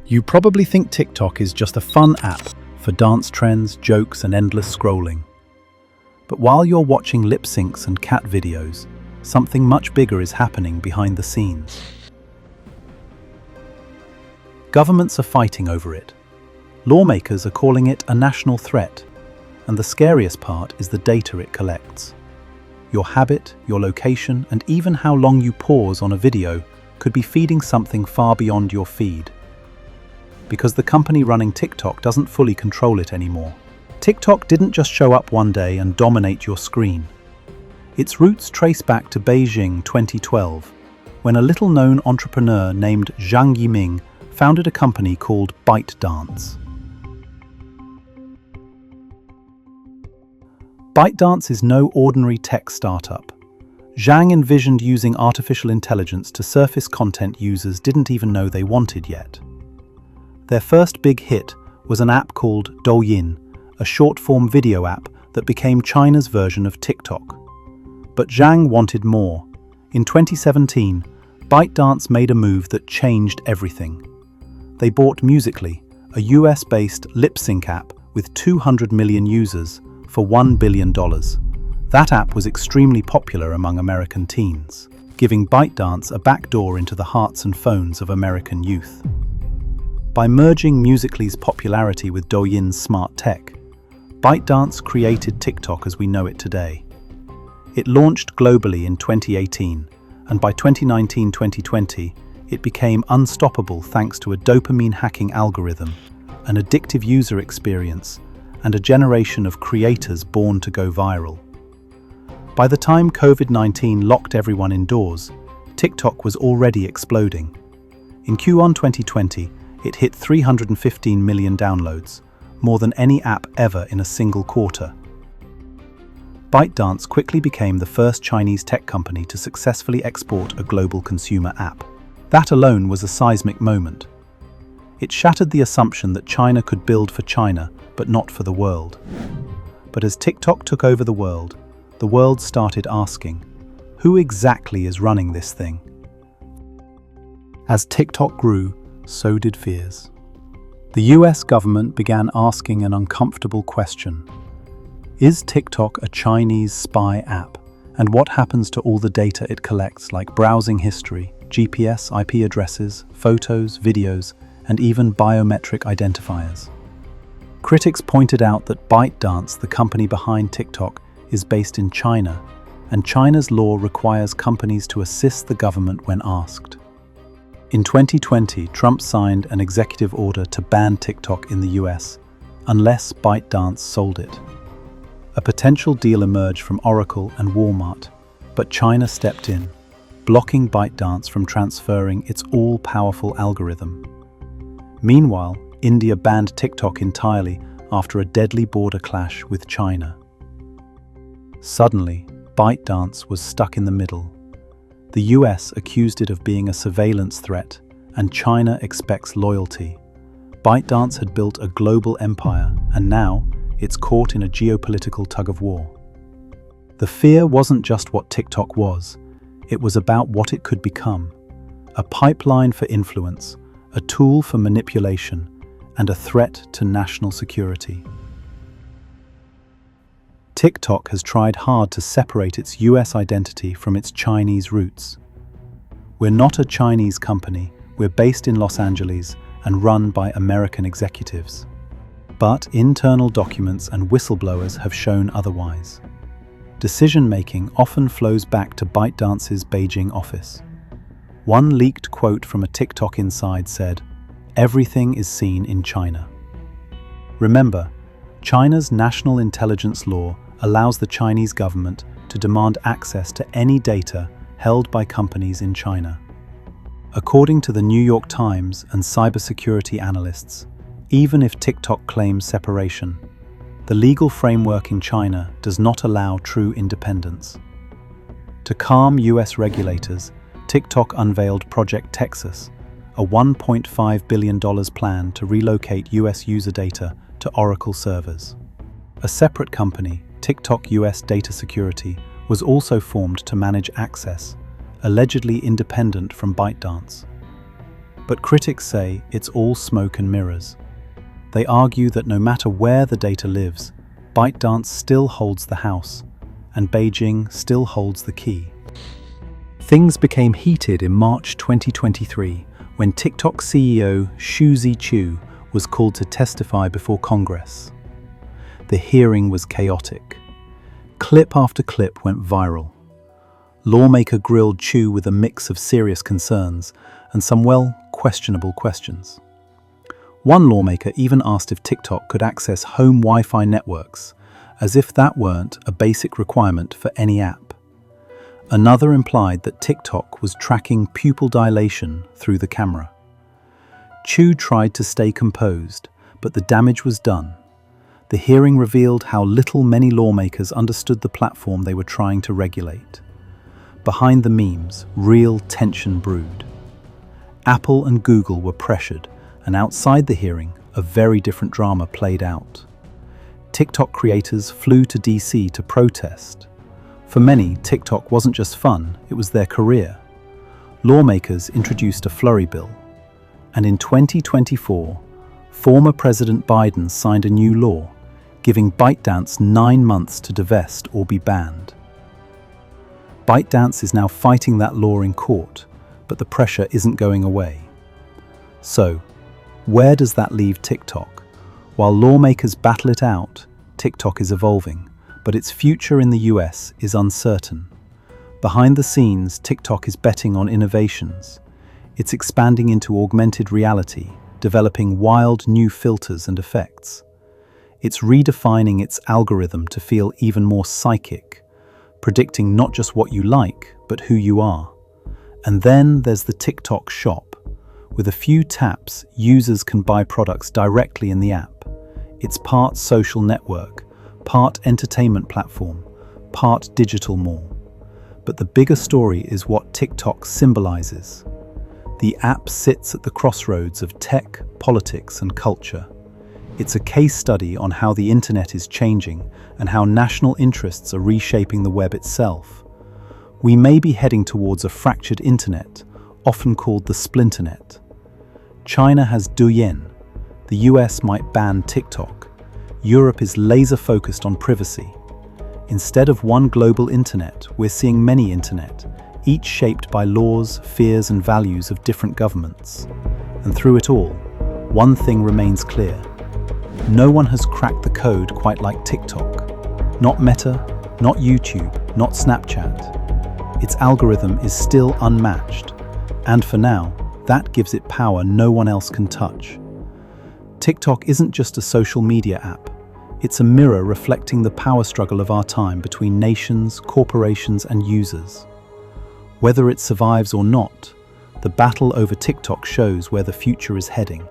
You probably think TikTok is just a fun app for dance trends, jokes, and endless scrolling. But while you're watching lip syncs and cat videos, something much bigger is happening behind the scenes. Governments are fighting over it. Lawmakers are calling it a national threat, and the scariest part is the data it collects. Your habit, your location, and even how long you pause on a video could be feeding something far beyond your feed. Because the company running TikTok doesn't fully control it anymore. TikTok didn't just show up one day and dominate your screen. Its roots trace back to Beijing 2012, when a little-known entrepreneur named Zhang Yiming founded a company called ByteDance. ByteDance is no ordinary tech startup. Zhang envisioned using artificial intelligence to surface content users didn't even know they wanted yet. Their first big hit was an app called Douyin, a short-form video app that became China's version of TikTok. But Zhang wanted more. In 2017, ByteDance made a move that changed everything. They bought Musical.ly, a US-based lip-sync app with 200 million users, for $1 billion. That app was extremely popular among American teens, giving ByteDance a backdoor into the hearts and phones of American youth. By merging Musical.ly's popularity with Douyin's smart tech, ByteDance created TikTok as we know it today. It launched globally in 2018, and by 2019-2020, it became unstoppable thanks to a dopamine hacking algorithm, an addictive user experience, and a generation of creators born to go viral. By the time COVID-19 locked everyone indoors, TikTok was already exploding. In Q1 2020, it hit 315 million downloads, more than any app ever in a single quarter. ByteDance quickly became the first Chinese tech company to successfully export a global consumer app. That alone was a seismic moment. It shattered the assumption that China could build for China, but not for the world. But as TikTok took over the world started asking, who exactly is running this thing? As TikTok grew, so did fears. The US government began asking an uncomfortable question. Is TikTok a Chinese spy app? And what happens to all the data it collects, like browsing history, GPS, IP addresses, photos, videos, and even biometric identifiers? Critics pointed out that ByteDance, the company behind TikTok, is based in China, and China's law requires companies to assist the government when asked. In 2020, Trump signed an executive order to ban TikTok in the US, unless ByteDance sold it. A potential deal emerged from Oracle and Walmart, but China stepped in, blocking ByteDance from transferring its all-powerful algorithm. Meanwhile, India banned TikTok entirely after a deadly border clash with China. Suddenly, ByteDance was stuck in the middle. The US accused it of being a surveillance threat, and China expects loyalty. ByteDance had built a global empire, and now it's caught in a geopolitical tug-of-war. The fear wasn't just what TikTok was, it was about what it could become. A pipeline for influence, a tool for manipulation, and a threat to national security. TikTok has tried hard to separate its US identity from its Chinese roots. We're not a Chinese company, we're based in Los Angeles and run by American executives. But internal documents and whistleblowers have shown otherwise. Decision-making often flows back to ByteDance's Beijing office. One leaked quote from a TikTok inside said, "Everything is seen in China." Remember, China's national intelligence law allows the Chinese government to demand access to any data held by companies in China. According to the New York Times and cybersecurity analysts, even if TikTok claims separation, the legal framework in China does not allow true independence. To calm US regulators, TikTok unveiled Project Texas, a $1.5 billion plan to relocate US user data to Oracle servers. A separate company, TikTok US Data Security, was also formed to manage access, allegedly independent from ByteDance. But critics say it's all smoke and mirrors. They argue that no matter where the data lives, ByteDance still holds the house, and Beijing still holds the key. Things became heated in March 2023 when TikTok CEO Xu Zhiqiu was called to testify before Congress. The hearing was chaotic. Clip after clip went viral. Lawmaker grilled Xu with a mix of serious concerns and some, questionable questions. One lawmaker even asked if TikTok could access home Wi-Fi networks, as if that weren't a basic requirement for any app. Another implied that TikTok was tracking pupil dilation through the camera. Xu tried to stay composed, but the damage was done. The hearing revealed how little many lawmakers understood the platform they were trying to regulate. Behind the memes, real tension brewed. Apple and Google were pressured, and outside the hearing, a very different drama played out. TikTok creators flew to DC to protest. For many, TikTok wasn't just fun, it was their career. Lawmakers introduced a flurry bill. And in 2024, former President Biden signed a new law, giving ByteDance 9 months to divest or be banned. ByteDance is now fighting that law in court, but the pressure isn't going away. So, where does that leave TikTok? While lawmakers battle it out, TikTok is evolving, but its future in the US is uncertain. Behind the scenes, TikTok is betting on innovations. It's expanding into augmented reality, developing wild new filters and effects. It's redefining its algorithm to feel even more psychic, predicting not just what you like, but who you are. And then there's the TikTok shop. With a few taps, users can buy products directly in the app. It's part social network, part entertainment platform, part digital mall. But the bigger story is what TikTok symbolizes. The app sits at the crossroads of tech, politics, and culture. It's a case study on how the internet is changing and how national interests are reshaping the web itself. We may be heading towards a fractured internet, often called the Splinternet. China has Douyin. The US might ban TikTok. Europe is laser-focused on privacy. Instead of one global internet, we're seeing many internet, each shaped by laws, fears, and values of different governments. And through it all, one thing remains clear. No one has cracked the code quite like TikTok. Not Meta, not YouTube, not Snapchat. Its algorithm is still unmatched. And for now, that gives it power no one else can touch. TikTok isn't just a social media app. It's a mirror reflecting the power struggle of our time between nations, corporations, and users. Whether it survives or not, the battle over TikTok shows where the future is heading.